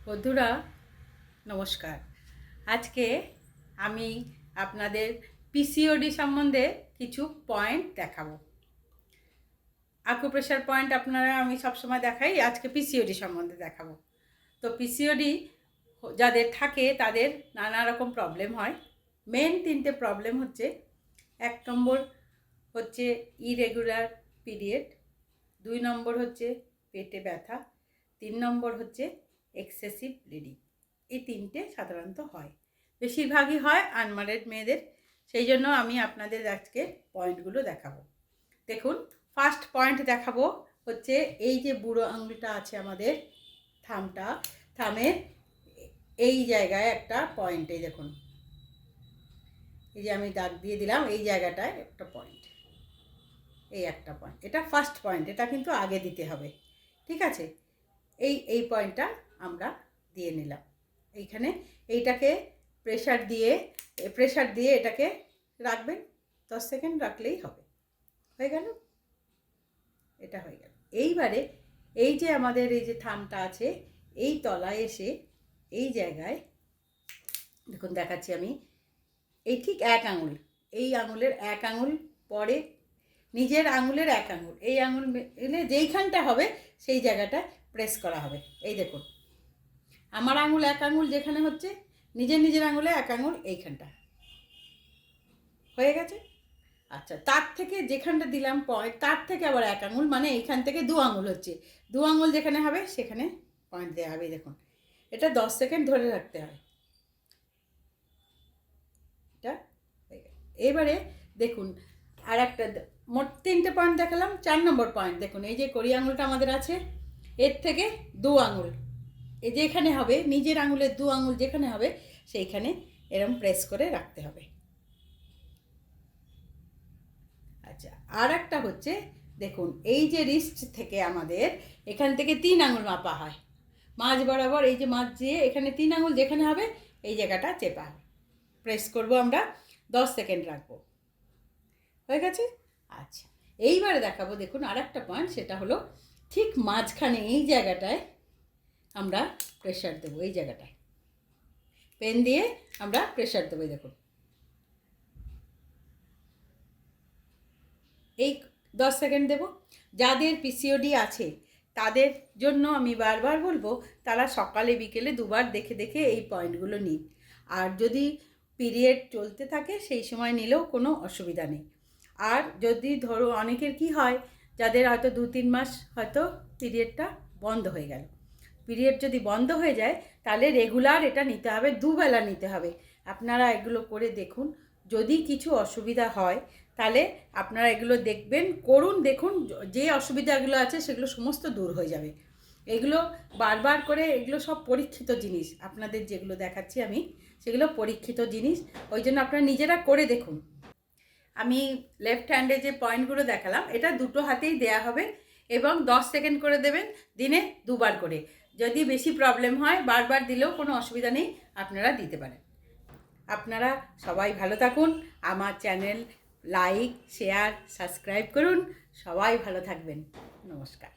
বন্ধুরা নমস্কার। আজকে আমি আপনাদের পিসিওডি সম্বন্ধে কিছু পয়েন্ট দেখাবো। আকুপ্রেশার পয়েন্ট আপনারা আমি সবসময় দেখাই, আজকে পিসিওডি সম্বন্ধে দেখাবো। তো পিসিওডি যাদের থাকে তাদের নানা রকম প্রবলেম হয়। মেন তিনটে প্রবলেম হচ্ছে, 1 নম্বর হচ্ছে ইরেগুলার পিরিয়ড, 2 নম্বর হচ্ছে পেটে ব্যথা, 3 নম্বর হচ্ছে এক্সেসিভ ব্লিডিং। এই তিনটে সাধারণত হয়, বেশিরভাগই হয় আনম্যারিড মেয়েদের। সেই জন্য আমি আপনাদের আজকে পয়েন্টগুলো দেখাবো। দেখুন, ফার্স্ট পয়েন্ট দেখাবো হচ্ছে এই যে বুড়ো আঙুলটা আছে আমাদের, থামের এই জায়গায় একটা পয়েন্ট, এই দেখুন, এই যে আমি দাগ দিয়ে দিলাম, এই জায়গাটায় একটা পয়েন্ট, এই একটা পয়েন্ট, এটা ফার্স্ট পয়েন্ট, এটা কিন্তু আগে দিতে হবে, ঠিক আছে? এই পয়েন্টটা আমরা দিয়ে নিলাম। এইখানে এইটাকে প্রেশার দিয়ে এটাকে রাখবেন, 10 সেকেন্ড রাখলেই হবে, হয়ে গেল, এটা হয়ে গেল। এইবারে এই যে আমাদের এই যে থামটা আছে, এই তলায় এসে এই জায়গায় দেখুন, দেখাচ্ছি আমি, এই ঠিক 1 আঙুল, এই আঙুলের 1 আঙুল পরে নিজের আঙুলের 1 আঙুল, এই আঙুল যেইখানটা হবে সেই জায়গাটা প্রেস করা হবে। এই দেখুন, আমার আঙুল 1 আঙুল যেখানে হচ্ছে, নিজের আঙুলে 1 আঙুল এইখানটা হয়ে গেছে। আচ্ছা, তার থেকে যেখানটা দিলাম পয়েন্ট, তার থেকে আবার 1 আঙুল, মানে এইখান থেকে 2 আঙুল হচ্ছে, 2 আঙুল যেখানে হবে সেখানে পয়েন্ট দেওয়া হবে। দেখুন, এটা 10 সেকেন্ড ধরে রাখতে হয়। এটা এবারে দেখুন, আর একটা, মোট 3টে পয়েন্ট দেখালাম। 4 নম্বর পয়েন্ট দেখুন, এই যে কড়ি আঙুলটা আমাদের আছে, এর থেকে 2 আঙুল, এই যে এখানে হবে, নিজের আঙুলের 2 আঙুল যেখানে হবে সেইখানে এরম প্রেস করে রাখতে হবে। আচ্ছা, আর একটা হচ্ছে, দেখুন, এই যে রিস্ট থেকে আমাদের এখান থেকে 3 আঙুল মাপা হয়, মাঝ বরাবর, এই যে মাঝ দিয়ে এখানে 3 আঙুল যেখানে হবে এই জায়গাটা চেপা হবে, প্রেস করব আমরা, 10 সেকেন্ড রাখবো, হয়ে গেছে। আচ্ছা, এইবারে দেখাবো, দেখুন আর একটা পয়েন্ট, সেটা হলো ঠিক মাঝখানে এই জায়গাটায় আমরা প্রেশার দেবো, এই জায়গাটায় পেন দিয়ে আমরা প্রেশার দেবো। দেখুন, এই 10 সেকেন্ড দেব। যাদের পিসিওডি আছে তাদের জন্য আমি বারবার বলবো, তারা সকালে বিকেলে দুবার দেখে দেখে এই পয়েন্টগুলো নিন। আর যদি পিরিয়ড চলতে থাকে সেই সময় নিলেও কোনো অসুবিধা নেই। আর যদি ধরো অনেকের কি হয়, যাদের হয়তো 2-3 মাস হয়তো পিরিয়ডটা বন্ধ হয়ে গেল, পিরিয়ড যদি বন্ধ হয়ে যায় তাহলে রেগুলার এটা নিতে হবে, 2 বেলা নিতে হবে। আপনারা এগুলো করে দেখুন, যদি কিছু অসুবিধা হয় তাহলে আপনারা এগুলো দেখবেন, করুন, দেখুন, যে অসুবিধাগুলো আছে সেগুলো সমস্ত দূর হয়ে যাবে। এগুলো বারবার করে, এগুলো সব পরীক্ষিত জিনিস, আপনাদের যেগুলো দেখাচ্ছি আমি সেগুলো পরীক্ষিত জিনিস, ওই জন্য আপনারা নিজেরা করে দেখুন। আমি লেফট হ্যান্ডে যে পয়েন্টগুলো দেখালাম, এটা দুটো হাতেই দেয়া হবে এবং 10 সেকেন্ড করে দেবেন, দিনে 2 বার করে। যদি বেশি প্রবলেম হয় বারবার দিলেও কোনো অসুবিধা নেই, আপনারা দিতে পারেন। আপনারা সবাই ভালো থাকুন, আমার চ্যানেল লাইক, শেয়ার, সাবস্ক্রাইব করুন, সবাই ভালো থাকবেন, নমস্কার।